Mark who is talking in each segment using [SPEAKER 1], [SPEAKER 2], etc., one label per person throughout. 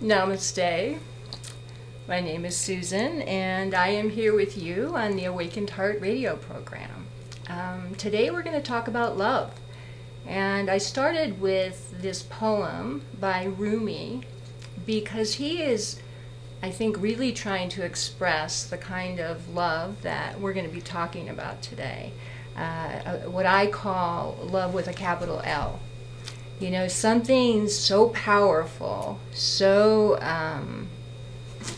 [SPEAKER 1] Namaste. My name is Susan, and I am here with you on the Awakened Heart radio program. Today we're going to talk about love. And I started with this poem by Rumi because he is, I think, really trying to express the kind of love that we're going to be talking about today. What I call love with a capital L. You know, something so powerful, so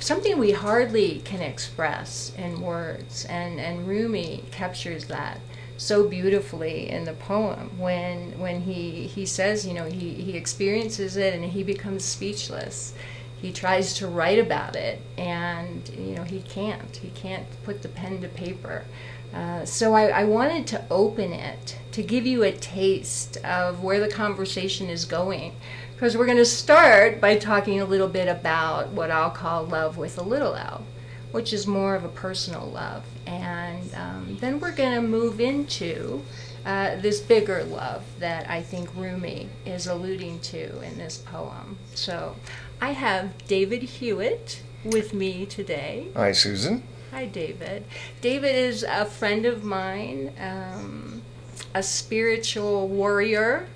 [SPEAKER 1] something we hardly can express in words, and Rumi captures that so beautifully in the poem when he says, you know, he experiences it and he becomes speechless. He tries to write about it, and you know, he can't put the pen to paper. So I wanted to open it to give you a taste of where the conversation is going, because we're going to start by talking a little bit about what I'll call love with a little L, which is more of a personal love, and then we're going to move into this bigger love that I think Rumi is alluding to in this poem. So I have David Hewitt with me today.
[SPEAKER 2] Hi, Susan.
[SPEAKER 1] Hi, David. David is a friend of mine, a spiritual warrior,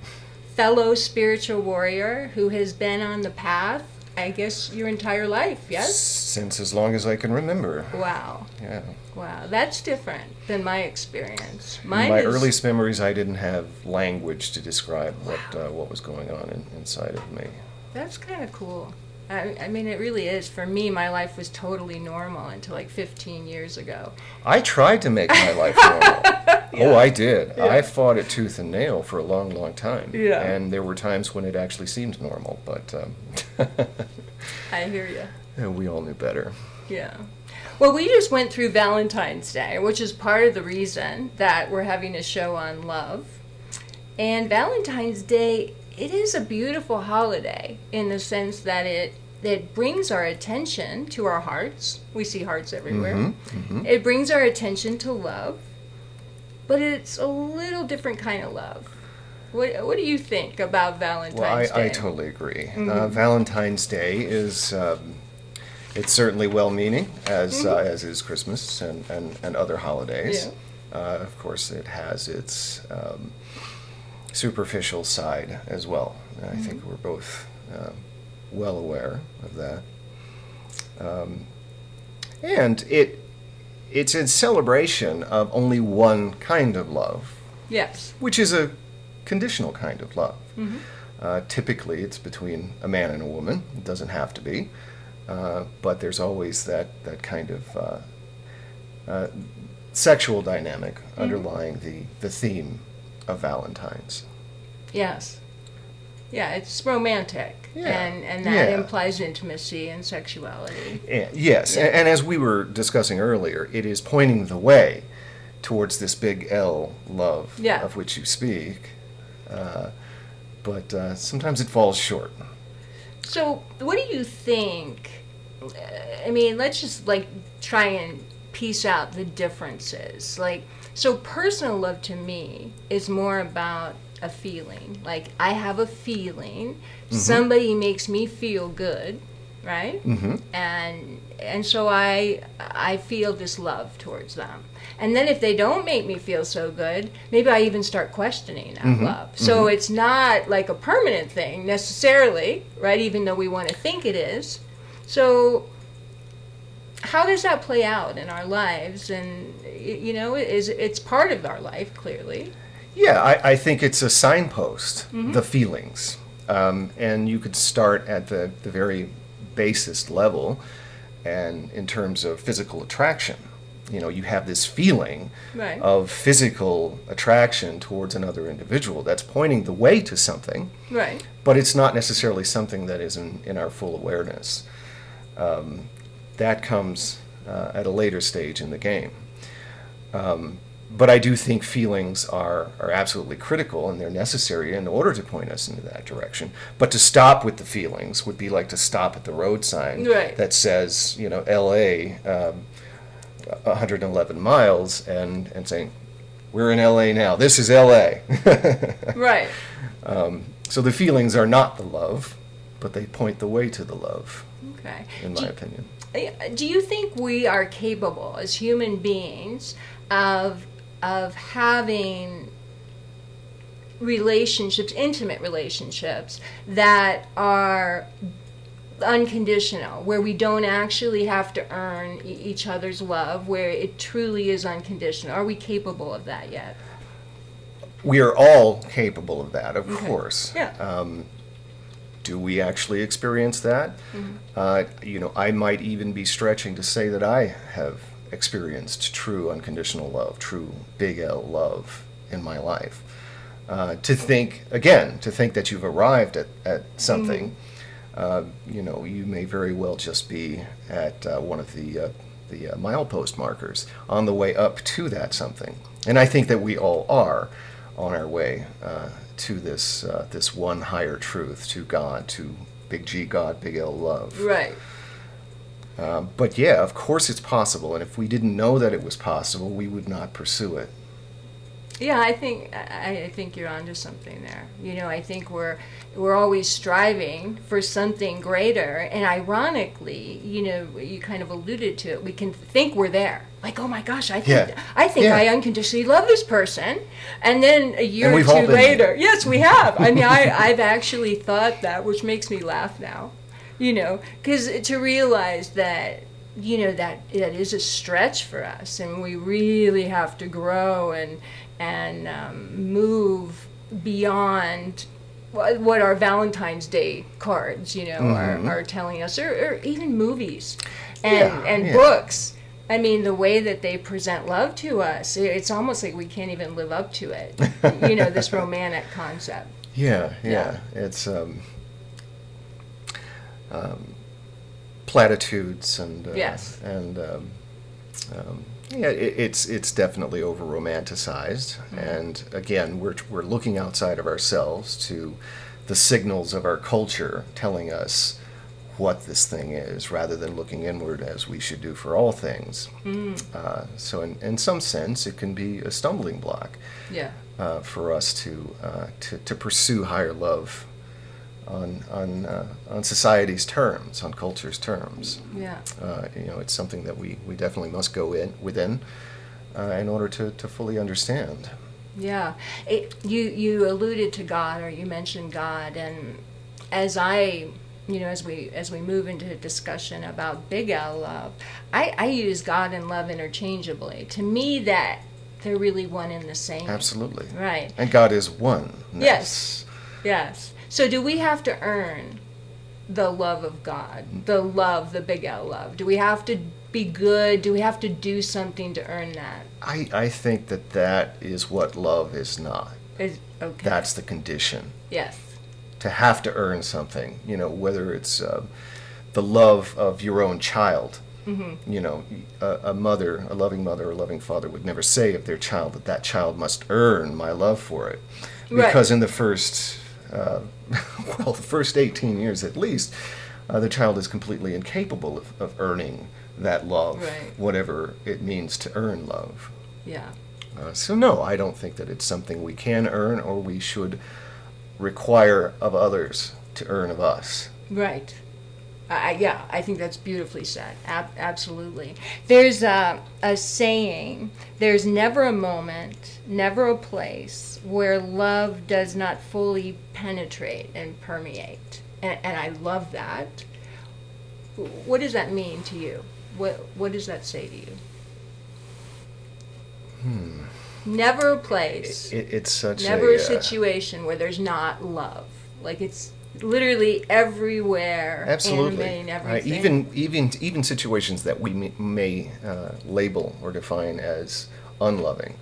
[SPEAKER 1] fellow spiritual warrior who has been on the path, I guess, your entire life, yes?
[SPEAKER 2] Since as long as I can remember.
[SPEAKER 1] Wow.
[SPEAKER 2] Yeah.
[SPEAKER 1] Wow, that's different than my experience.
[SPEAKER 2] In my earliest memories, I didn't have language to describe what was going on inside of me.
[SPEAKER 1] That's kind of cool. I mean, it really is. For me, my life was totally normal until like 15 years ago.
[SPEAKER 2] I tried to make my life normal.
[SPEAKER 1] Yeah.
[SPEAKER 2] Oh, I did.
[SPEAKER 1] Yeah.
[SPEAKER 2] I fought it tooth and nail for a long, long time.
[SPEAKER 1] Yeah.
[SPEAKER 2] And there were times when it actually seemed normal, but
[SPEAKER 1] I hear you.
[SPEAKER 2] yeah, we all knew better.
[SPEAKER 1] Yeah. Well, we just went through Valentine's Day, which is part of the reason that we're having a show on love. And Valentine's Day, it is a beautiful holiday in the sense that it brings our attention to our hearts. We see hearts everywhere.
[SPEAKER 2] Mm-hmm, mm-hmm.
[SPEAKER 1] It brings our attention to love, but it's a little different kind of love. What do you think about Valentine's Day?
[SPEAKER 2] I totally agree.
[SPEAKER 1] Mm-hmm.
[SPEAKER 2] Valentine's Day is it's certainly well-meaning, as is Christmas and other holidays.
[SPEAKER 1] Yeah.
[SPEAKER 2] Of course, it has its superficial side as well. I think we're both well aware of that. And it's a celebration of only one kind of love,
[SPEAKER 1] Yes.
[SPEAKER 2] which is a conditional kind of love.
[SPEAKER 1] Mm-hmm.
[SPEAKER 2] Typically, it's between a man and a woman. It doesn't have to be. But there's always that kind of sexual dynamic underlying the theme of Valentine's.
[SPEAKER 1] Yes. Yeah, it's romantic.
[SPEAKER 2] Yeah.
[SPEAKER 1] And that
[SPEAKER 2] Yeah.
[SPEAKER 1] implies intimacy and sexuality.
[SPEAKER 2] Yes,
[SPEAKER 1] Yeah.
[SPEAKER 2] and as we were discussing earlier, it is pointing the way towards this big L love
[SPEAKER 1] Yeah.
[SPEAKER 2] of which you speak. But sometimes it falls short.
[SPEAKER 1] So, what do you think? I mean, let's just like try and piece out the differences. Like, so personal love to me is more about a feeling. Like, I have a feeling, somebody makes me feel good, right?
[SPEAKER 2] Mm-hmm.
[SPEAKER 1] And so I feel this love towards them. And then if they don't make me feel so good, maybe I even start questioning that love. So it's not like a permanent thing necessarily, right? Even though we want to think it is. So how does that play out in our lives? And, you know, it's part of our life, clearly.
[SPEAKER 2] Yeah, I think it's a signpost, the feelings. And you could start at the very basest level, and in terms of physical attraction. You know, you have this feeling
[SPEAKER 1] Right.
[SPEAKER 2] of physical attraction towards another individual that's pointing the way to something,
[SPEAKER 1] Right.
[SPEAKER 2] but it's not necessarily something that is in our full awareness. That comes at a later stage in the game. But I do think feelings are absolutely critical, and they're necessary in order to point us into that direction. But to stop with the feelings would be like to stop at the road sign
[SPEAKER 1] Right.
[SPEAKER 2] that says, you know, L.A., 111 miles, and saying, we're in L.A. now. This is L.A.
[SPEAKER 1] Right.
[SPEAKER 2] So the feelings are not the love. but they point the way to the love,
[SPEAKER 1] Okay.
[SPEAKER 2] in my opinion.
[SPEAKER 1] Do you think we are capable as human beings of having relationships, intimate relationships that are unconditional, where we don't actually have to earn each other's love, where it truly is unconditional? Are we capable of that yet?
[SPEAKER 2] We are all capable of that, of
[SPEAKER 1] Okay.
[SPEAKER 2] course.
[SPEAKER 1] Yeah.
[SPEAKER 2] Do we actually experience that? I might even be stretching to say that I have experienced true unconditional love, true big L love in my life. To think that you've arrived at something, you may very well just be at one of the milepost markers on the way up to that something. And I think that we all are on our way to this one higher truth, to God, to big G God, big L love.
[SPEAKER 1] Right.
[SPEAKER 2] But yeah, of course it's possible, and if we didn't know that it was possible, we would not pursue it.
[SPEAKER 1] Yeah, I think you're onto something there. I think we're always striving for something greater, and ironically, you kind of alluded to it. We can think we're there, like, oh my gosh, I think
[SPEAKER 2] Yeah.
[SPEAKER 1] I unconditionally love this person, and then a year
[SPEAKER 2] And
[SPEAKER 1] or
[SPEAKER 2] we've all
[SPEAKER 1] two
[SPEAKER 2] been
[SPEAKER 1] later,
[SPEAKER 2] there.
[SPEAKER 1] yes, we have. I mean, I've actually thought that, which makes me laugh now. Because to realize that. That it is a stretch for us, and we really have to grow and move beyond what our Valentine's Day cards, are telling us, or even movies and
[SPEAKER 2] Yeah.
[SPEAKER 1] books. I mean, the way that they present love to us, it's almost like we can't even live up to it. This romantic concept.
[SPEAKER 2] Yeah. It's platitudes and
[SPEAKER 1] Yes.
[SPEAKER 2] it's definitely over romanticized. And again, we're looking outside of ourselves to the signals of our culture telling us what this thing is, rather than looking inward as we should do for all things. So in some sense, it can be a stumbling block
[SPEAKER 1] Yeah.
[SPEAKER 2] for us to pursue higher love on society's terms, on culture's terms.
[SPEAKER 1] Yeah.
[SPEAKER 2] It's something that we definitely must go within in order to fully understand.
[SPEAKER 1] Yeah, you alluded to God, or you mentioned God, and as we move into a discussion about big L love, I use God and love interchangeably. To me, that they're really one and the same.
[SPEAKER 2] Absolutely.
[SPEAKER 1] Right.
[SPEAKER 2] And God is one.
[SPEAKER 1] Yes. Yes. So do we have to earn the love of God, the big L love? Do we have to be good? Do we have to do something to earn that?
[SPEAKER 2] I think that is what love is not.
[SPEAKER 1] Okay.
[SPEAKER 2] That's the condition.
[SPEAKER 1] Yes.
[SPEAKER 2] To have to earn something, whether it's the love of your own child. A loving mother or loving father would never say of their child that child must earn my love for it. Because in the first, the first 18 years at least, the child is completely incapable of earning that love, whatever it means to earn love.
[SPEAKER 1] Yeah.
[SPEAKER 2] So no, I don't think that it's something we can earn or we should require of others to earn of us.
[SPEAKER 1] Right. I think that's beautifully said. Absolutely. There's a saying, there's never a moment, never a place where love does not fully penetrate and permeate. And I love that. What does that mean to you? What does that say to you? Never a place.
[SPEAKER 2] It's such
[SPEAKER 1] never a situation where there's not love. Like it's literally everywhere.
[SPEAKER 2] Absolutely.
[SPEAKER 1] Animating everything.
[SPEAKER 2] Even situations that we may label or define as unloving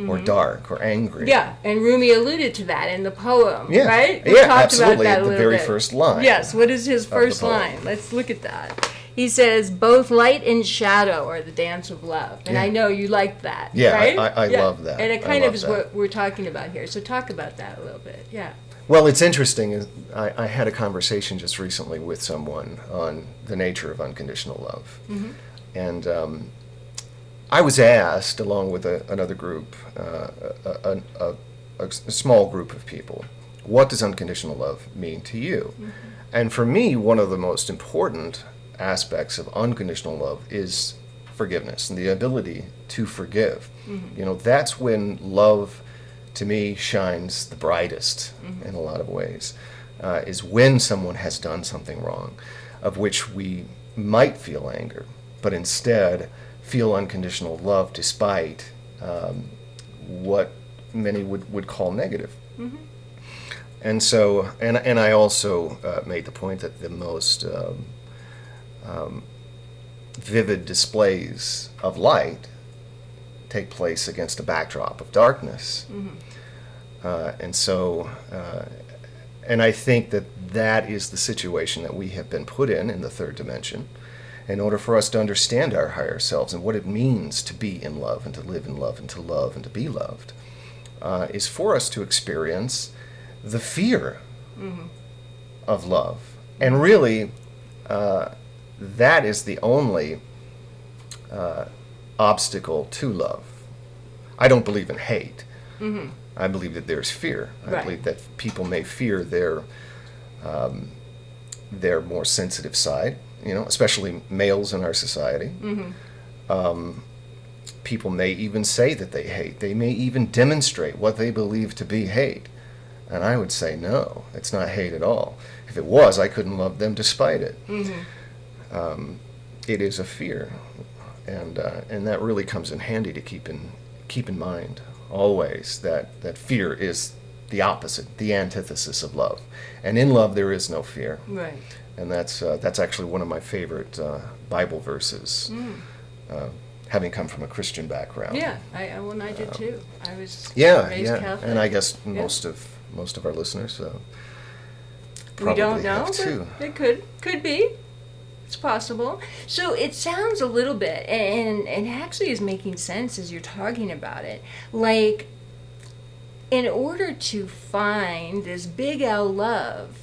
[SPEAKER 2] or dark or angry.
[SPEAKER 1] Yeah, and Rumi alluded to that in the poem,
[SPEAKER 2] Yeah.
[SPEAKER 1] right? We
[SPEAKER 2] Yeah,
[SPEAKER 1] talked
[SPEAKER 2] absolutely.
[SPEAKER 1] about that
[SPEAKER 2] At
[SPEAKER 1] a
[SPEAKER 2] the
[SPEAKER 1] little
[SPEAKER 2] very
[SPEAKER 1] bit.
[SPEAKER 2] first line.
[SPEAKER 1] Yes, what is his
[SPEAKER 2] the
[SPEAKER 1] first
[SPEAKER 2] poem.
[SPEAKER 1] line? Let's look at that. He says, both light and shadow are the dance of love. And
[SPEAKER 2] Yeah.
[SPEAKER 1] I know you like that,
[SPEAKER 2] Yeah,
[SPEAKER 1] right?
[SPEAKER 2] I love that.
[SPEAKER 1] And it
[SPEAKER 2] I
[SPEAKER 1] kind of
[SPEAKER 2] love
[SPEAKER 1] is
[SPEAKER 2] that.
[SPEAKER 1] what we're talking about here. So talk about that a little bit, yeah.
[SPEAKER 2] Well, it's interesting. I had a conversation just recently with someone on the nature of unconditional love. And I was asked, along with another group, a small group of people, what does unconditional love mean to you? And for me, one of the most important aspects of unconditional love is forgiveness and the ability to forgive. You know, that's when love, to me, shines the brightest in a lot of ways, is when someone has done something wrong, of which we might feel anger, but instead feel unconditional love despite what many would call negative. And so, and I also made the point that the most vivid displays of light take place against a backdrop of darkness. And so, and I think that that is the situation that we have been put in the third dimension, in order for us to understand our higher selves and what it means to be in love and to live in love and to love and to be loved, is for us to experience the fear of love. And really, that is the only obstacle to love. I don't believe in hate. I believe that there's fear. I believe that people may fear their more sensitive side, you know, especially males in our society. People may even say that they hate. They may even demonstrate what they believe to be hate. And I would say, no, it's not hate at all. If it was, I couldn't love them despite it. It is a fear. And that really comes in handy to keep in mind always, that fear is the opposite, the antithesis of love. And in love, there is no fear.
[SPEAKER 1] Right.
[SPEAKER 2] And that's actually one of my favorite Bible verses, having come from a Christian background.
[SPEAKER 1] Yeah, I did too. I was
[SPEAKER 2] Yeah,
[SPEAKER 1] raised
[SPEAKER 2] yeah.
[SPEAKER 1] Catholic.
[SPEAKER 2] And I guess most of our listeners
[SPEAKER 1] we
[SPEAKER 2] probably
[SPEAKER 1] don't know,
[SPEAKER 2] have too.
[SPEAKER 1] but it could be. It's possible. So it sounds a little bit, and actually is making sense as you're talking about it. Like, in order to find this big L love,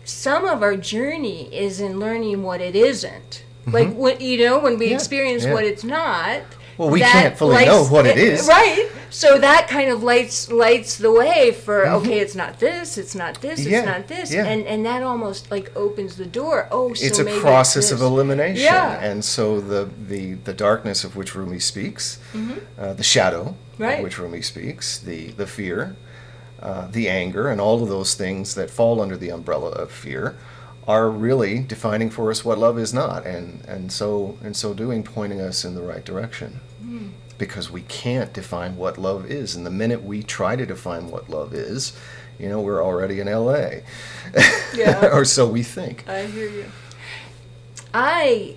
[SPEAKER 1] some of our journey is in learning what it isn't. Like, when we experience what it's not.
[SPEAKER 2] Well, we can't fully know what it is.
[SPEAKER 1] Right. So that kind of lights the way for, okay, it's not this, it's not this, it's not this.
[SPEAKER 2] Yeah.
[SPEAKER 1] And that almost like opens the door. Oh, so
[SPEAKER 2] It's a
[SPEAKER 1] maybe
[SPEAKER 2] process
[SPEAKER 1] it's
[SPEAKER 2] of
[SPEAKER 1] this.
[SPEAKER 2] elimination.
[SPEAKER 1] Yeah.
[SPEAKER 2] And so the darkness of which Rumi speaks, the shadow
[SPEAKER 1] Right.
[SPEAKER 2] of which Rumi speaks, the fear, the anger, and all of those things that fall under the umbrella of fear are really defining for us what love is not, and so doing, pointing us in the right direction. Because we can't define what love is, and the minute we try to define what love is, we're already in LA.
[SPEAKER 1] Yeah.
[SPEAKER 2] Or so we think.
[SPEAKER 1] I hear you. I,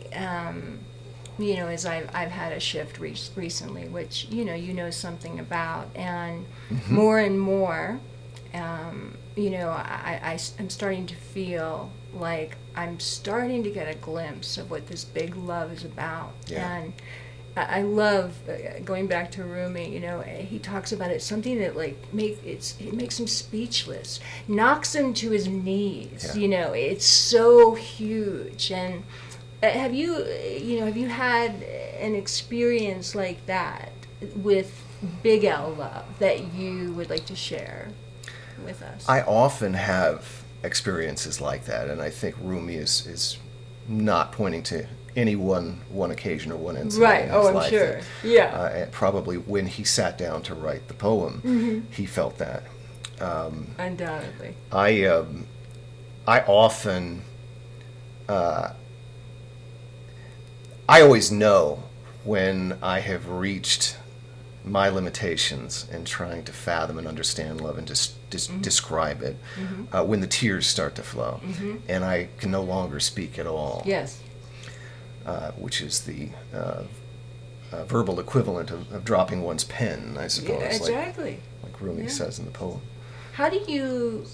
[SPEAKER 1] as I've had a shift recently, which, you know something about, and more and more, I'm starting to feel like I'm starting to get a glimpse of what this big love is about.
[SPEAKER 2] Yeah.
[SPEAKER 1] And I love going back to Rumi. He talks about it, something that it makes him speechless, knocks him to his knees.
[SPEAKER 2] Yeah.
[SPEAKER 1] It's so huge. And have you had an experience like that with big L love that you would like to share with us?
[SPEAKER 2] I often have experiences like that, and I think Rumi is not pointing to any one occasion or one incident
[SPEAKER 1] Right.
[SPEAKER 2] in his
[SPEAKER 1] Oh, I'm
[SPEAKER 2] life.
[SPEAKER 1] sure. Yeah.
[SPEAKER 2] And probably when he sat down to write the poem, he felt that.
[SPEAKER 1] Undoubtedly.
[SPEAKER 2] I often, I always know when I have reached my limitations in trying to fathom and understand love and just describe it, when the tears start to flow, and I can no longer speak at all.
[SPEAKER 1] Yes.
[SPEAKER 2] Which is the verbal equivalent of dropping one's pen, I suppose.
[SPEAKER 1] Yeah, exactly.
[SPEAKER 2] Like Rumi says in the poem.
[SPEAKER 1] How do you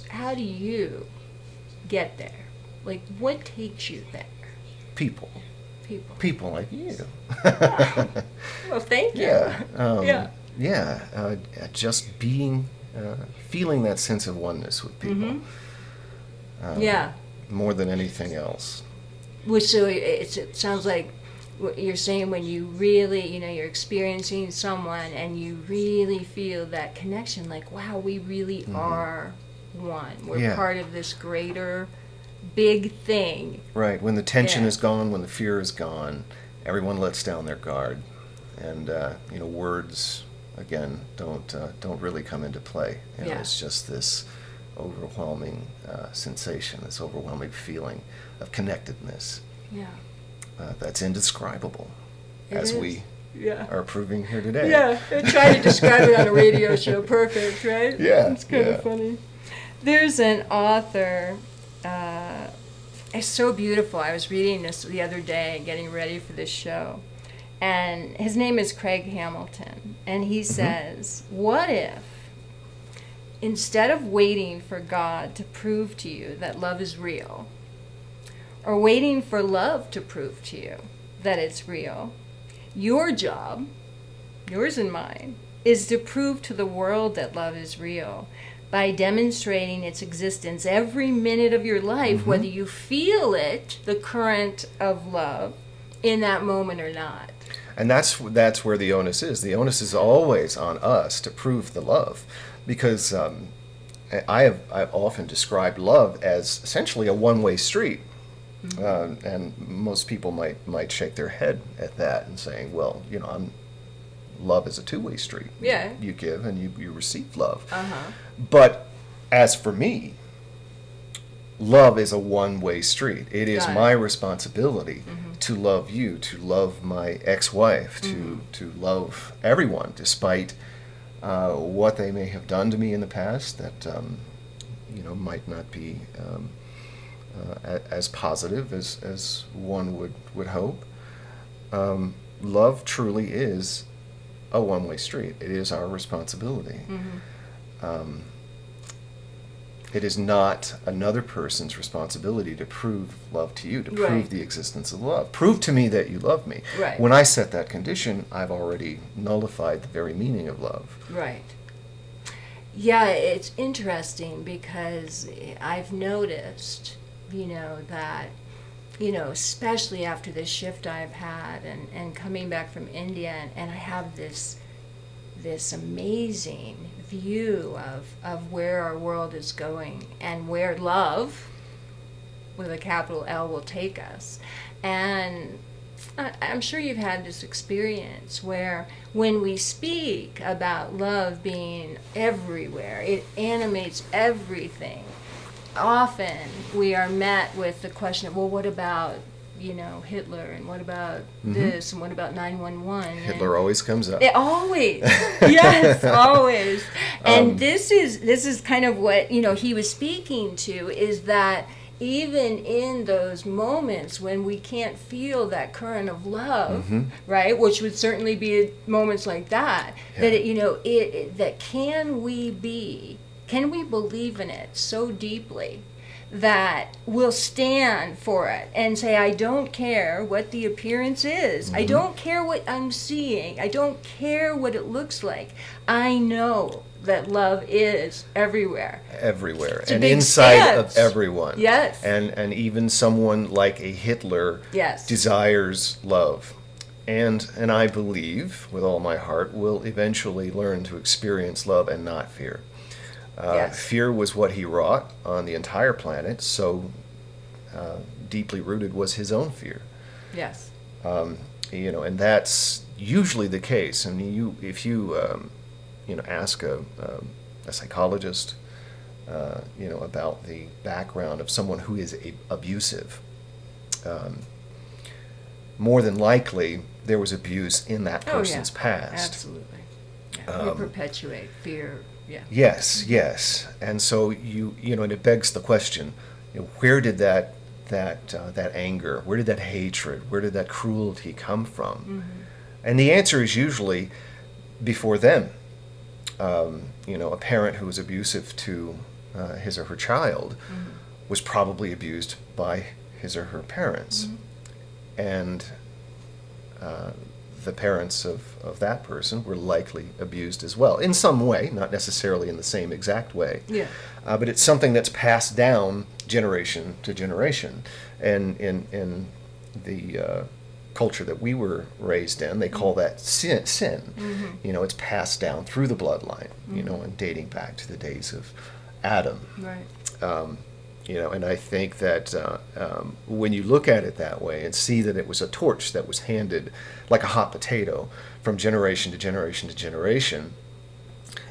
[SPEAKER 1] get there? Like, what takes you there?
[SPEAKER 2] People like you.
[SPEAKER 1] Well, thank you.
[SPEAKER 2] Just being, feeling that sense of oneness with people. More than anything else.
[SPEAKER 1] Well, so it sounds like what you're saying, when you really, you're experiencing someone and you really feel that connection, like, wow, we really are one. We're part of this greater big thing.
[SPEAKER 2] Right. When the tension
[SPEAKER 1] Yeah.
[SPEAKER 2] is gone, when the fear is gone, everyone lets down their guard, and words again don't really come into play.
[SPEAKER 1] Yeah.
[SPEAKER 2] It's just this overwhelming sensation, this overwhelming feeling of connectedness
[SPEAKER 1] Yeah.
[SPEAKER 2] that's indescribable,
[SPEAKER 1] It
[SPEAKER 2] as
[SPEAKER 1] is.
[SPEAKER 2] we
[SPEAKER 1] Yeah.
[SPEAKER 2] are proving here today.
[SPEAKER 1] Yeah, I try to describe it on a radio show. Perfect, right?
[SPEAKER 2] Yeah,
[SPEAKER 1] It's kind
[SPEAKER 2] yeah.
[SPEAKER 1] of funny. There's an author, it's so beautiful. I was reading this the other day, getting ready for this show. And his name is Craig Hamilton. And he says, what if, instead of waiting for God to prove to you that love is real, or waiting for love to prove to you that it's real, your job, yours and mine, is to prove to the world that love is real by demonstrating its existence every minute of your life, whether you feel it, the current of love, in that moment or not.
[SPEAKER 2] And that's where the onus is. The onus is always on us to prove the love, because I've often described love as essentially a one-way street. And most people might shake their head at that and saying, well, love is a two-way street.
[SPEAKER 1] Yeah.
[SPEAKER 2] You give and you receive love.
[SPEAKER 1] Uh-huh.
[SPEAKER 2] But as for me, love is a one-way street. It is
[SPEAKER 1] Got it.
[SPEAKER 2] my responsibility to love you, to love my ex-wife, to love everyone, despite what they may have done to me in the past that might not be as positive as one would hope. Love truly is a one-way street. It is our responsibility. It is not another person's responsibility to prove love to you, to
[SPEAKER 1] Right.
[SPEAKER 2] prove the existence of love. Prove to me that you love me.
[SPEAKER 1] Right.
[SPEAKER 2] When I set that condition, I've already nullified the very meaning of love.
[SPEAKER 1] Right. Yeah, it's interesting because I've noticed, that, especially after this shift I've had and coming back from India, and I have this amazing view of where our world is going and where love, with a capital L, will take us. And I'm sure you've had this experience where when we speak about love being everywhere, it animates everything. Often we are met with the question of, well, what about, Hitler, and what about this, and what about 911?
[SPEAKER 2] Hitler always comes up.
[SPEAKER 1] It always, yes, always. And this is kind of what he was speaking to, is that even in those moments when we can't feel that current of love, right, which would certainly be moments like that, that that can we believe in it so deeply that we'll stand for it and say, I don't care what the appearance is. I don't care what I'm seeing. I don't care what it looks like. I know that love is everywhere.
[SPEAKER 2] Everywhere.
[SPEAKER 1] It's a
[SPEAKER 2] And
[SPEAKER 1] big
[SPEAKER 2] inside
[SPEAKER 1] stance.
[SPEAKER 2] of everyone.
[SPEAKER 1] Yes.
[SPEAKER 2] And even someone like a Hitler
[SPEAKER 1] Yes.
[SPEAKER 2] desires love. And I believe, with all my heart, will eventually learn to experience love and not fear.
[SPEAKER 1] Yes.
[SPEAKER 2] Fear was what he wrought on the entire planet, so deeply rooted was his own fear.
[SPEAKER 1] Yes.
[SPEAKER 2] And that's usually the case. I mean, if you ask a psychologist, about the background of someone who is abusive, more than likely there was abuse in that person's past.
[SPEAKER 1] Absolutely. Yeah. We perpetuate fear. Yeah.
[SPEAKER 2] Yes. And so and it begs the question, where did that anger, where did that hatred, where did that cruelty come from? And the answer is usually before them. A parent who was abusive to his or her child was probably abused by his or her parents. And the parents of that person were likely abused as well, in some way, not necessarily in the same exact way.
[SPEAKER 1] Yeah.
[SPEAKER 2] But it's something that's passed down generation to generation. And in the culture that we were raised in, they call that sin. It's passed down through the bloodline, and dating back to the days of Adam.
[SPEAKER 1] Right.
[SPEAKER 2] And I think that when you look at it that way and see that it was a torch that was handed like a hot potato from generation to generation to generation,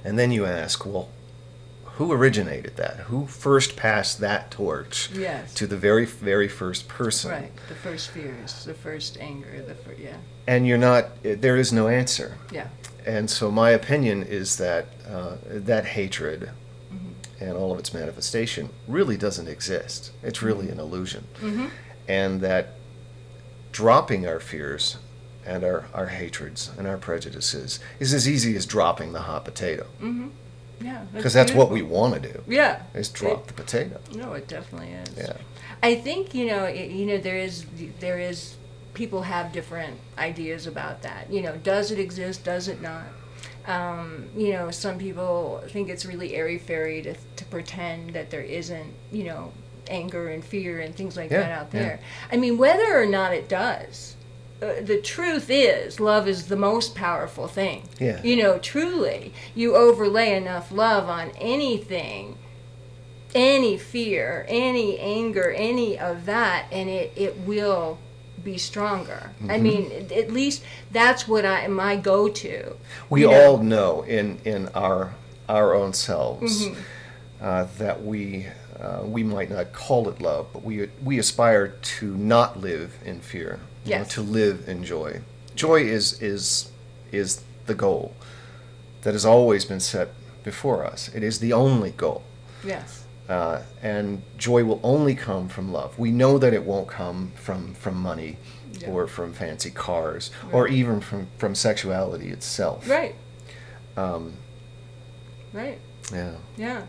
[SPEAKER 2] and then you ask, well, who originated that? Who first passed that torch
[SPEAKER 1] Yes.
[SPEAKER 2] to the very, very first person?
[SPEAKER 1] Right. The first fears, the first anger, yeah.
[SPEAKER 2] And there is no answer.
[SPEAKER 1] Yeah.
[SPEAKER 2] And so my opinion is that that hatred and all of its manifestation really doesn't exist. It's really an illusion.
[SPEAKER 1] Mm-hmm.
[SPEAKER 2] And that dropping our fears and our hatreds and our prejudices is as easy as dropping the hot potato.
[SPEAKER 1] Mm-hmm. Yeah.
[SPEAKER 2] Because that's what
[SPEAKER 1] beautiful.
[SPEAKER 2] we want to do.
[SPEAKER 1] Yeah.
[SPEAKER 2] Is drop the potato.
[SPEAKER 1] No, it definitely is.
[SPEAKER 2] Yeah.
[SPEAKER 1] I think there is people have different ideas about that. Does it exist? Does it not? Some people think it's really airy-fairy to pretend that there isn't, anger and fear and things like that out there. I mean, whether or not it does, the truth is, love is the most powerful thing.
[SPEAKER 2] Yeah.
[SPEAKER 1] Truly, you overlay enough love on anything, any fear, any anger, any of that, and it will be stronger.
[SPEAKER 2] Mm-hmm.
[SPEAKER 1] I mean, at least that's what my go-to.
[SPEAKER 2] We all know in our own selves that we might not call it love, but we aspire to not live in fear.
[SPEAKER 1] Yes.
[SPEAKER 2] To live in joy. Joy is the goal that has always been set before us. It is the only goal.
[SPEAKER 1] Yes.
[SPEAKER 2] And joy will only come from love. We know that it won't come from money or from fancy cars or even from sexuality itself.
[SPEAKER 1] Right.
[SPEAKER 2] Right. Yeah.
[SPEAKER 1] Yeah.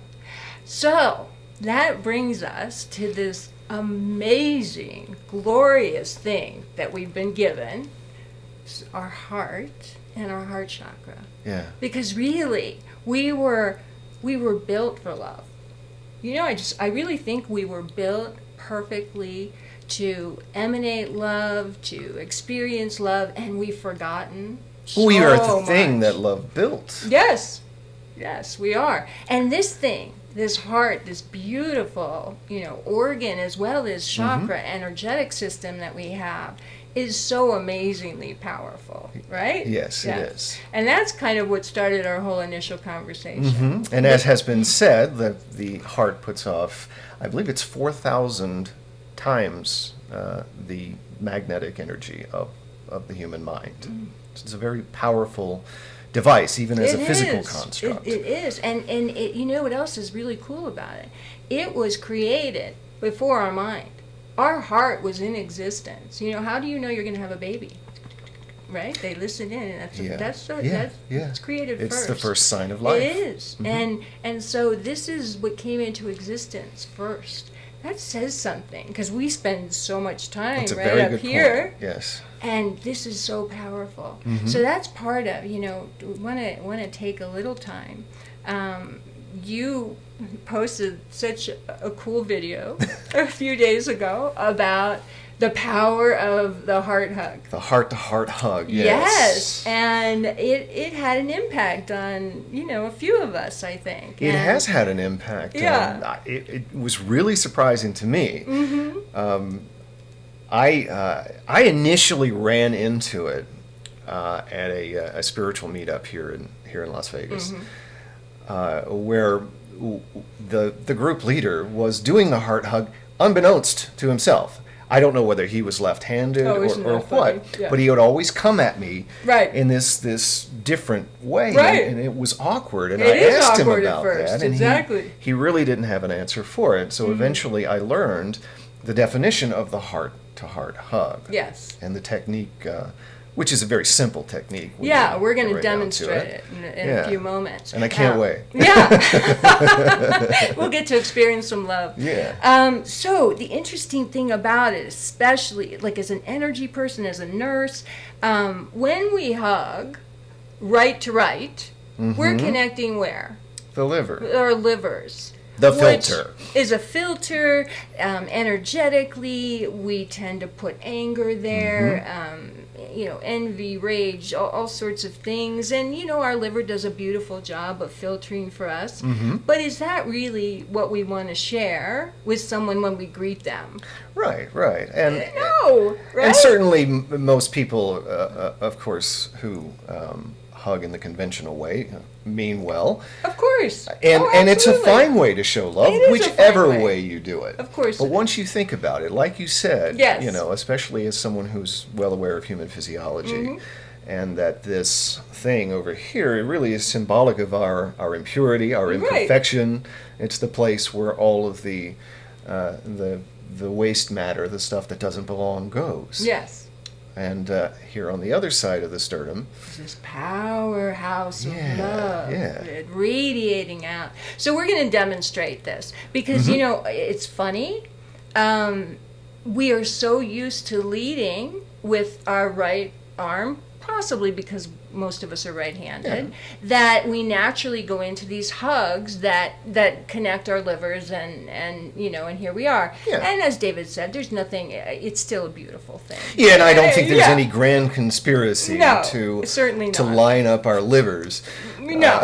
[SPEAKER 1] So that brings us to this amazing, glorious thing that we've been given, our heart and our heart chakra.
[SPEAKER 2] Yeah.
[SPEAKER 1] Because really, we were built for love. I really think we were built perfectly to emanate love, to experience love, and we've forgotten
[SPEAKER 2] We are the
[SPEAKER 1] so
[SPEAKER 2] thing
[SPEAKER 1] much.
[SPEAKER 2] that love built.
[SPEAKER 1] Yes, we are. And this thing, this heart, this beautiful, organ as well as chakra, energetic system that we have, is so amazingly powerful, right?
[SPEAKER 2] Yes, it is.
[SPEAKER 1] And that's kind of what started our whole initial conversation.
[SPEAKER 2] Mm-hmm. And as has been said, the heart puts off, I believe it's 4,000 times the magnetic energy of the human mind. Mm. So it's a very powerful device, even as a physical construct.
[SPEAKER 1] It is. And what else is really cool about it? It was created before our mind. Our heart was in existence. How do you know you're going to have a baby? Right? They listen in, and that's created first.
[SPEAKER 2] It's the first sign of life.
[SPEAKER 1] It is. Mm-hmm. And so this is what came into existence first. That says something, because we spend so much time right up here.
[SPEAKER 2] Point. Yes.
[SPEAKER 1] And this is so powerful.
[SPEAKER 2] Mm-hmm.
[SPEAKER 1] So that's part of, we want to take a little time. You posted such a cool video a few days ago about the power of the heart hug.
[SPEAKER 2] The heart-to-heart hug, yes.
[SPEAKER 1] Yes, and it had an impact on, a few of us, I think.
[SPEAKER 2] It has had an impact.
[SPEAKER 1] Yeah.
[SPEAKER 2] It was really surprising to me.
[SPEAKER 1] Mm-hmm.
[SPEAKER 2] I initially ran into it at a spiritual meetup here in Las Vegas, where the group leader was doing the heart hug unbeknownst to himself. I don't know whether he was left-handed or what, but he would always come at me in this different way, and it was awkward. And I asked him about that, and he really didn't have an answer for it. So eventually, I learned the definition of the heart-to-heart hug.
[SPEAKER 1] Yes.
[SPEAKER 2] And the technique, which is a very simple technique.
[SPEAKER 1] We're going to demonstrate it in a few moments.
[SPEAKER 2] And I can't wait.
[SPEAKER 1] Yeah. We'll get to experience some love.
[SPEAKER 2] Yeah.
[SPEAKER 1] So the interesting thing about it, especially like as an energy person, as a nurse, when we hug right to right, we're connecting where?
[SPEAKER 2] The liver.
[SPEAKER 1] Our livers.
[SPEAKER 2] The filter.
[SPEAKER 1] Is a filter. Energetically, we tend to put anger there. envy, rage, all sorts of things. And, our liver does a beautiful job of filtering for us.
[SPEAKER 2] Mm-hmm.
[SPEAKER 1] But is that really what we want to share with someone when we greet them?
[SPEAKER 2] Right. And
[SPEAKER 1] No, right?
[SPEAKER 2] And certainly most people, of course, who hug in the conventional way mean well.
[SPEAKER 1] Of course.
[SPEAKER 2] And it's a
[SPEAKER 1] absolutely.
[SPEAKER 2] fine way to show love,
[SPEAKER 1] It is a
[SPEAKER 2] whichever
[SPEAKER 1] fine way.
[SPEAKER 2] way you do it.
[SPEAKER 1] Of course
[SPEAKER 2] But
[SPEAKER 1] it
[SPEAKER 2] once you think about it, like you said,
[SPEAKER 1] Yes.
[SPEAKER 2] especially as someone who's well aware of human physiology,
[SPEAKER 1] Mm-hmm.
[SPEAKER 2] and that this thing over here, it really is symbolic of our impurity, our
[SPEAKER 1] Right.
[SPEAKER 2] imperfection. It's the place where all of the waste matter, the stuff that doesn't belong, goes.
[SPEAKER 1] Yes.
[SPEAKER 2] And here on the other side of the sternum,
[SPEAKER 1] This powerhouse of
[SPEAKER 2] Yeah,
[SPEAKER 1] love
[SPEAKER 2] yeah.
[SPEAKER 1] radiating out. So we're going to demonstrate this because,
[SPEAKER 2] Mm-hmm.
[SPEAKER 1] it's funny. We are so used to leading with our right arm, possibly because most of us are right-handed, that we naturally go into these hugs that connect our livers and here we are.
[SPEAKER 2] Yeah.
[SPEAKER 1] And as David said, there's nothing, it's still a beautiful thing.
[SPEAKER 2] yeah, and I don't think there's
[SPEAKER 1] Yeah.
[SPEAKER 2] any grand conspiracy
[SPEAKER 1] No,
[SPEAKER 2] to
[SPEAKER 1] certainly
[SPEAKER 2] to
[SPEAKER 1] not.
[SPEAKER 2] line up our livers.
[SPEAKER 1] No,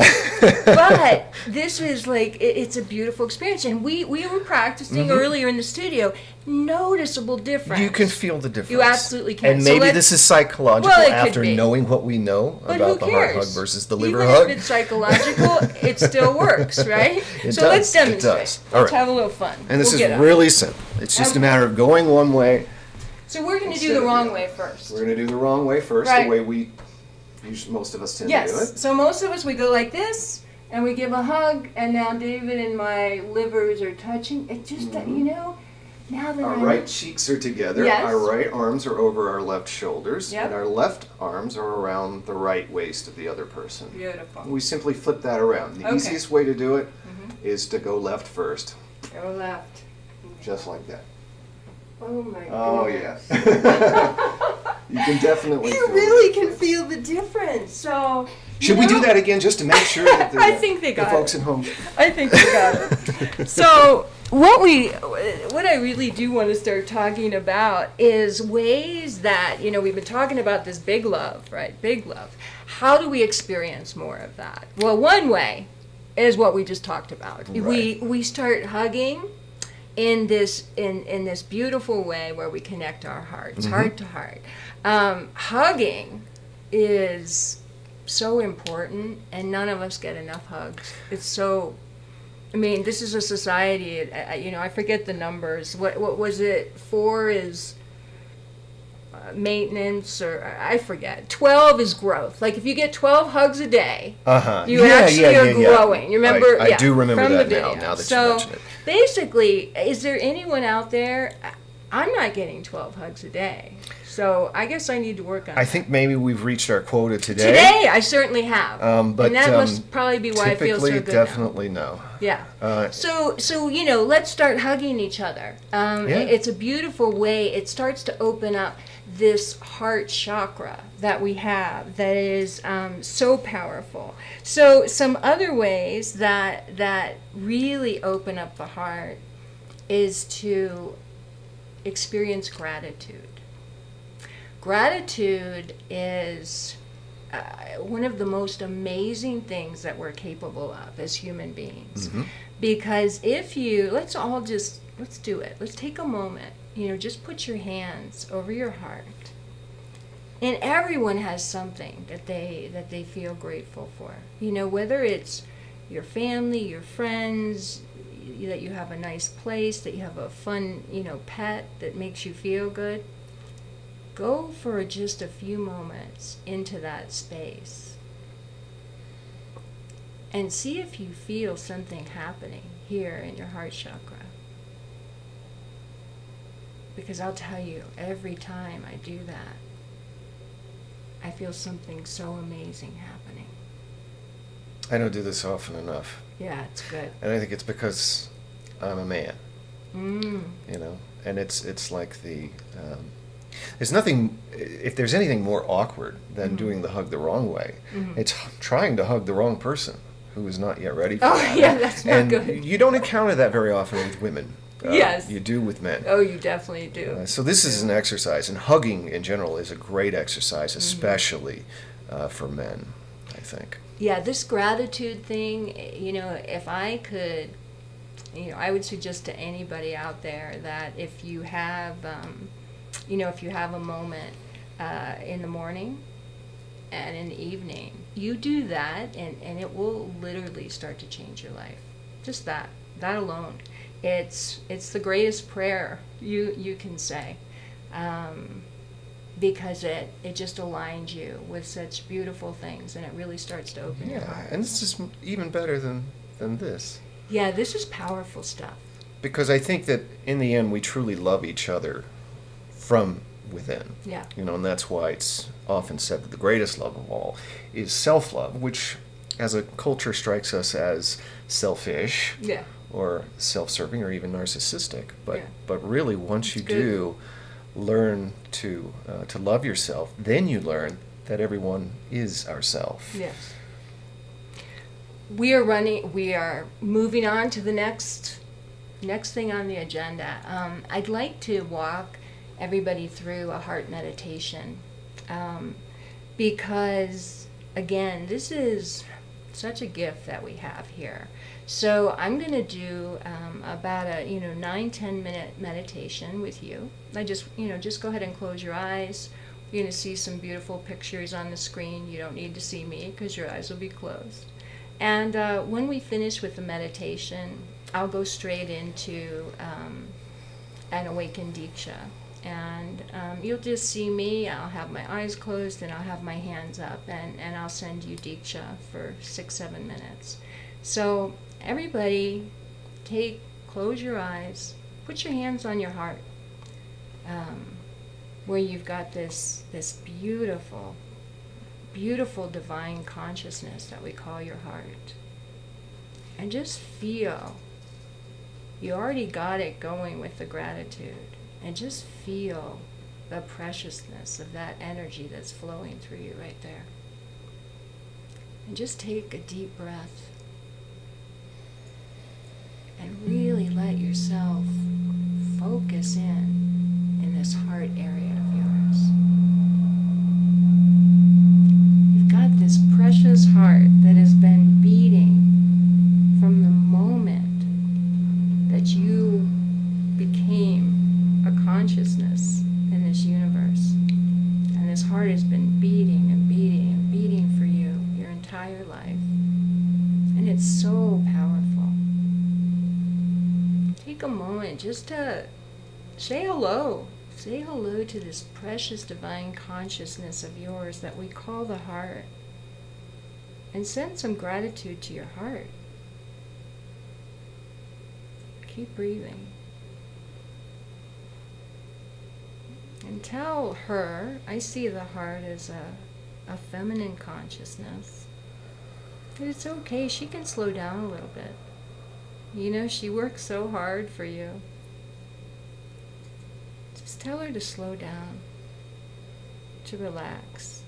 [SPEAKER 1] but this is it's a beautiful experience, and we were practicing earlier in the studio. Noticeable difference.
[SPEAKER 2] You can feel the difference.
[SPEAKER 1] You absolutely can.
[SPEAKER 2] And
[SPEAKER 1] So
[SPEAKER 2] maybe
[SPEAKER 1] let's-
[SPEAKER 2] this is psychological
[SPEAKER 1] Well, it could
[SPEAKER 2] after
[SPEAKER 1] be.
[SPEAKER 2] knowing what we know
[SPEAKER 1] But who
[SPEAKER 2] about the heart
[SPEAKER 1] cares?
[SPEAKER 2] hug versus the liver
[SPEAKER 1] Even
[SPEAKER 2] hug.
[SPEAKER 1] if it's psychological, it still works, right?
[SPEAKER 2] It
[SPEAKER 1] so
[SPEAKER 2] does,
[SPEAKER 1] let's
[SPEAKER 2] it
[SPEAKER 1] demonstrate.
[SPEAKER 2] does. All
[SPEAKER 1] Let's
[SPEAKER 2] right.
[SPEAKER 1] have a little fun.
[SPEAKER 2] And this
[SPEAKER 1] We'll get
[SPEAKER 2] is
[SPEAKER 1] up.
[SPEAKER 2] really simple. It's just a
[SPEAKER 1] Okay.
[SPEAKER 2] matter of going one way.
[SPEAKER 1] So we're going to do
[SPEAKER 2] instead
[SPEAKER 1] the
[SPEAKER 2] of
[SPEAKER 1] wrong
[SPEAKER 2] the
[SPEAKER 1] way
[SPEAKER 2] other.
[SPEAKER 1] first.
[SPEAKER 2] We're going to do the wrong way first,
[SPEAKER 1] Right.
[SPEAKER 2] the way we usually most of us tend to do
[SPEAKER 1] Yes.
[SPEAKER 2] it.
[SPEAKER 1] So most of us, we go like this, and we give a hug, and now David and my livers are touching. It just, now that
[SPEAKER 2] Our
[SPEAKER 1] I'm...
[SPEAKER 2] right cheeks are together,
[SPEAKER 1] Yes.
[SPEAKER 2] our right arms are over our left shoulders,
[SPEAKER 1] Yep.
[SPEAKER 2] and our left arms are around the right waist of the other person.
[SPEAKER 1] Beautiful.
[SPEAKER 2] We simply flip that around. The
[SPEAKER 1] Okay.
[SPEAKER 2] easiest way to do it is to go left first,
[SPEAKER 1] Go left.
[SPEAKER 2] just like that.
[SPEAKER 1] Oh my
[SPEAKER 2] Oh,
[SPEAKER 1] goodness.
[SPEAKER 2] yeah. You can definitely
[SPEAKER 1] You
[SPEAKER 2] feel
[SPEAKER 1] really
[SPEAKER 2] the
[SPEAKER 1] can
[SPEAKER 2] difference.
[SPEAKER 1] feel the difference. So
[SPEAKER 2] Should we do that again just to make sure that
[SPEAKER 1] I think they
[SPEAKER 2] the
[SPEAKER 1] got
[SPEAKER 2] folks
[SPEAKER 1] it.
[SPEAKER 2] at home...
[SPEAKER 1] I think we got it. So what I really do want to start talking about is ways that, we've been talking about this big love, right? Big love. How do we experience more of that? Well, one way is what we just talked about.
[SPEAKER 2] Right.
[SPEAKER 1] We start hugging in this beautiful way where we connect our hearts, heart to heart. Hugging is so important, and none of us get enough hugs. It's so... this is a society, I forget the numbers. What was it? 4 is maintenance, or I forget. 12 is growth. Like if you get 12 hugs a day,
[SPEAKER 2] Uh-huh.
[SPEAKER 1] you actually are growing. You remember?
[SPEAKER 2] I do remember
[SPEAKER 1] from
[SPEAKER 2] that
[SPEAKER 1] the
[SPEAKER 2] now,
[SPEAKER 1] video.
[SPEAKER 2] now that
[SPEAKER 1] So
[SPEAKER 2] you mention it.
[SPEAKER 1] basically, is there anyone out there? I'm not getting 12 hugs a day. So I guess I need to work on
[SPEAKER 2] I
[SPEAKER 1] that.
[SPEAKER 2] think maybe we've reached our quota today.
[SPEAKER 1] Today, I certainly have.
[SPEAKER 2] But
[SPEAKER 1] and that must probably be why I feel so
[SPEAKER 2] typically,
[SPEAKER 1] good now.
[SPEAKER 2] definitely no.
[SPEAKER 1] Yeah.
[SPEAKER 2] Uh,
[SPEAKER 1] So let's start hugging each other. It's a beautiful way. It starts to open up this heart chakra that we have that is so powerful. So some other ways that really open up the heart is to experience gratitude. Gratitude is one of the most amazing things that we're capable of as human beings. Because let's do it. Let's take a moment, just put your hands over your heart. And everyone has something that they feel grateful for. Whether it's your family, your friends, that you have a nice place, that you have a fun, pet that makes you feel good. Go for just a few moments into that space and see if you feel something happening here in your heart chakra. Because I'll tell you, every time I do that, I feel something so amazing happening.
[SPEAKER 2] I don't do this often enough.
[SPEAKER 1] Yeah, it's good.
[SPEAKER 2] And I think it's because I'm a man,
[SPEAKER 1] Mm.
[SPEAKER 2] and it's like there's nothing, if there's anything more awkward than doing the hug the wrong way, it's trying to hug the wrong person who is not yet ready for
[SPEAKER 1] Oh,
[SPEAKER 2] that.
[SPEAKER 1] yeah, that's not
[SPEAKER 2] and
[SPEAKER 1] good.
[SPEAKER 2] you don't encounter that very often with women.
[SPEAKER 1] Yes.
[SPEAKER 2] you do with men.
[SPEAKER 1] Oh, you definitely do.
[SPEAKER 2] So this is an exercise, and hugging in general is a great exercise, especially for men, I think.
[SPEAKER 1] Yeah, this gratitude thing, if I could, I would suggest to anybody out there that if you have, if you have a moment in the morning and in the evening, you do that, and it will literally start to change your life. Just that alone. It's the greatest prayer you can say, because it just aligns you with such beautiful things, and it really starts to open your heart.
[SPEAKER 2] And this is even better than this.
[SPEAKER 1] Yeah, this is powerful stuff.
[SPEAKER 2] Because I think that in the end we truly love each other from within.
[SPEAKER 1] Yeah.
[SPEAKER 2] And that's why it's often said that the greatest love of all is self-love, which as a culture strikes us as selfish.
[SPEAKER 1] Yeah.
[SPEAKER 2] Or self-serving or even narcissistic. But really once you
[SPEAKER 1] Good.
[SPEAKER 2] do learn to love yourself, then you learn that everyone is ourself.
[SPEAKER 1] Yes. We are moving on to the next thing on the agenda. I'd like to walk everybody through a heart meditation, because again, this is such a gift that we have here. So I'm going to do about a 9-10 minute meditation with you. I just go ahead and close your eyes. You're going to see some beautiful pictures on the screen. You don't need to see me because your eyes will be closed. And when we finish with the meditation, I'll go straight into an awakened Diksha. And you'll just see me. I'll have my eyes closed and I'll have my hands up, and I'll send you Diksha for 6-7 minutes. So everybody, close your eyes, put your hands on your heart, where you've got this beautiful, beautiful divine consciousness that we call your heart. And just feel, you already got it going with the gratitude, and just feel the preciousness of that energy that's flowing through you right there. And just take a deep breath and really let yourself focus in this heart area of yours. You've got this precious heart that has been beating from the moment that you became a consciousness in this universe. And this heart has been beating and beating and beating for you your entire life. And it's so powerful. Take a moment just to say hello. Say hello to this precious divine consciousness of yours that we call the heart. And send some gratitude to your heart. Keep breathing. And tell her, I see the heart as a feminine consciousness. That it's okay, she can slow down a little bit. She works so hard for you. Just tell her to slow down, to relax.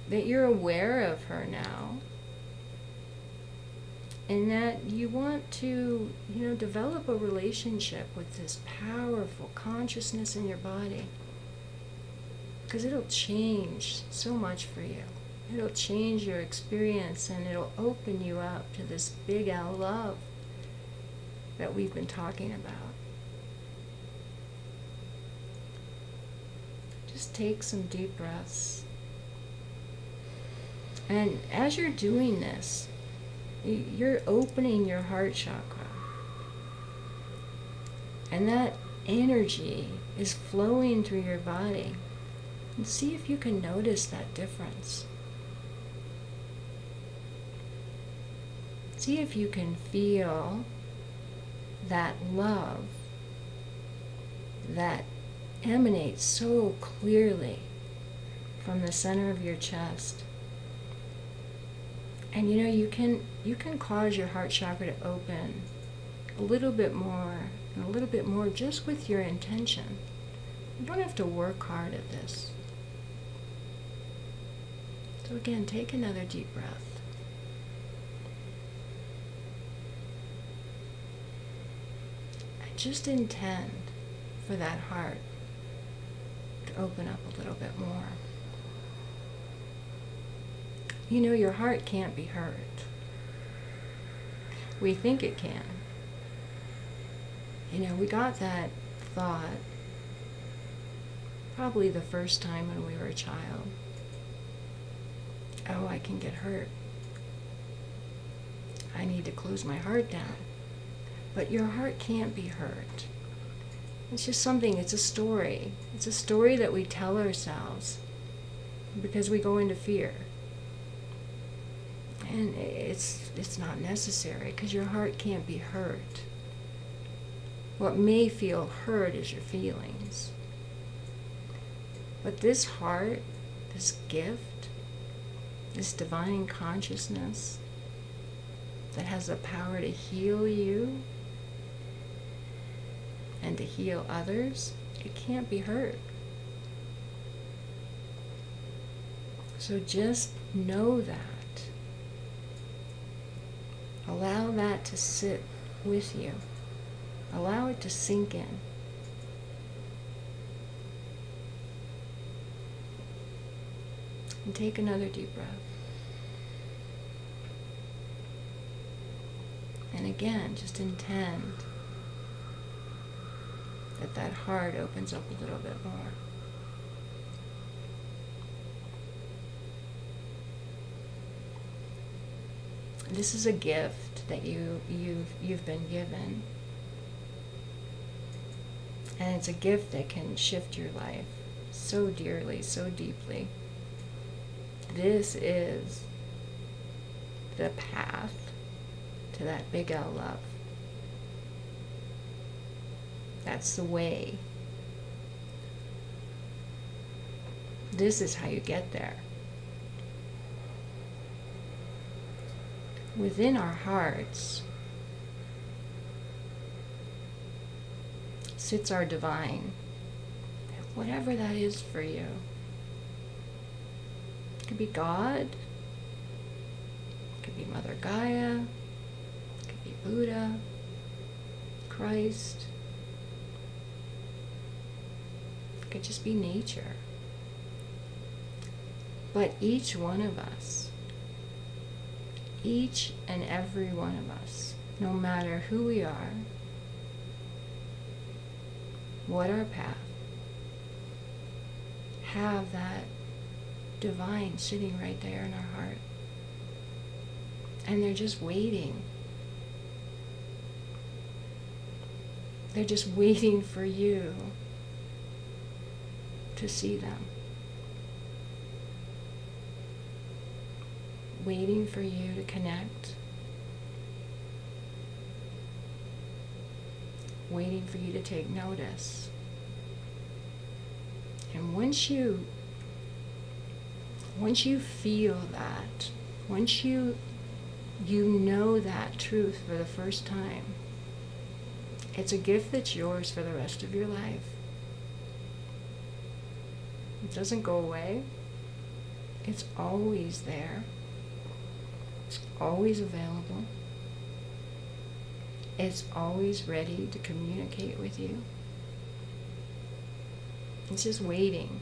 [SPEAKER 1] That you're aware of her now. And that you want to, develop a relationship with this powerful consciousness in your body. Because it'll change so much for you. It'll change your experience, and it'll open you up to this big L love that we've been talking about. Just take some deep breaths. And as you're doing this, you're opening your heart chakra. And that energy is flowing through your body. And see if you can notice that difference. See if you can feel that love that emanates so clearly from the center of your chest. And you can cause your heart chakra to open a little bit more and a little bit more just with your intention. You don't have to work hard at this. So again, take another deep breath. just intend for that heart to open up a little bit more. You know, your heart can't be hurt. We think it can. You know, we got that thought probably the first time when we were a child. Oh, I can get hurt. I need to close my heart down. But your heart can't be hurt. It's just something, it's a story. It's a story that we tell ourselves because we go into fear. And it's not necessary because your heart can't be hurt. What may feel hurt is your feelings. But this heart, this gift, this divine consciousness that has the power to heal you and to heal others, it can't be hurt. So just know that. Allow that to sit with you. Allow it to sink in. And take another deep breath. And again, just intend that that heart opens up a little bit more. This is a gift that you've been given. And it's a gift that can shift your life so dearly, so deeply. This is the path to that big L love. That's the way. This is how you get there. Within our hearts sits our divine, whatever that is for you. It could be God, it could be Mother Gaia, it could be Buddha, Christ, it could just be nature. But each one of us, each and every one of us, no matter who we are, what our path, have that divine sitting right there in our heart. And they're just waiting. They're just waiting for you to see them. Waiting for you to connect. Waiting for you to take notice. And once you feel that, once you know that truth for the first time, it's a gift that's yours for the rest of your life. It doesn't go away. It's always there. It's always available. It's always ready to communicate with you. It's just waiting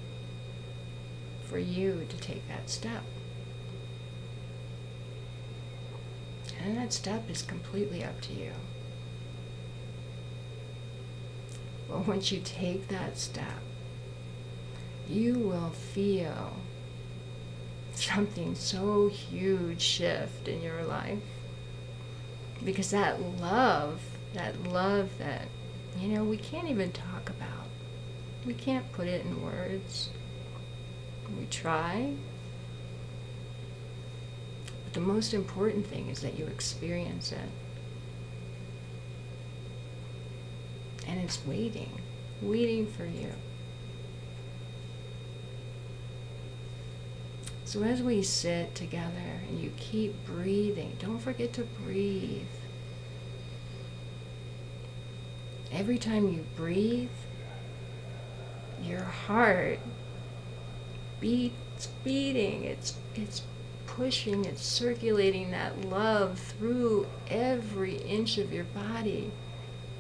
[SPEAKER 1] for you to take that step. And that step is completely up to you. But once you take that step, you will feel something so huge shift in your life. Because that love that, we can't even talk about. We can't put it in words. We try. But the most important thing is that you experience it. And it's waiting for you. So as we sit together and you keep breathing, don't forget to breathe. Every time you breathe, your heart beats beating. It's pushing, it's circulating that love through every inch of your body.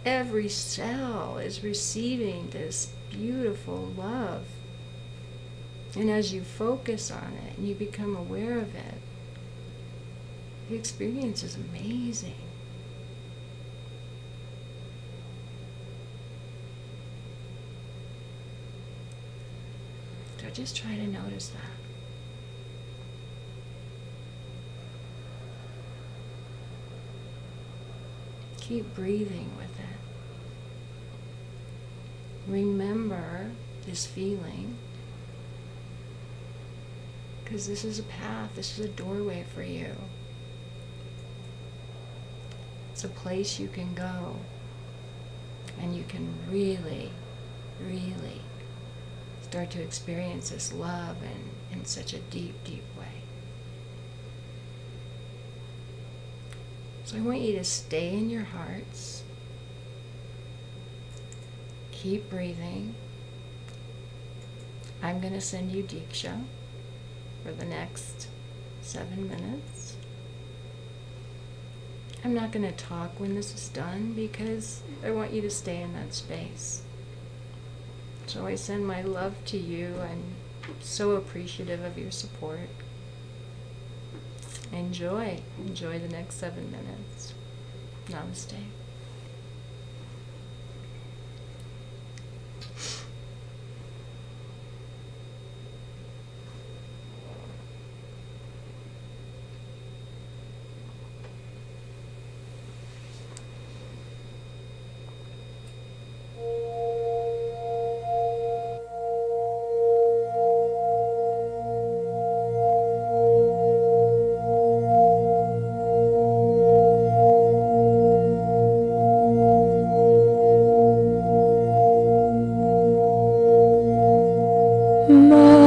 [SPEAKER 1] every cell is receiving this beautiful love. And as you focus on it and you become aware of it, the experience is amazing. So just try to notice that. Keep breathing with it. Remember this feeling, because this is a path, this is a doorway for you. It's a place you can go, and you can really, really start to experience this love in such a deep, deep way. So I want you to stay in your hearts. Keep breathing. I'm going to send you Diksha for the next 7 minutes. I'm not going to talk when this is done because I want you to stay in that space. So I send my love to you. I'm so appreciative of your support. Enjoy the next 7 minutes. Namaste.
[SPEAKER 3] Ma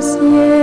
[SPEAKER 3] cielo.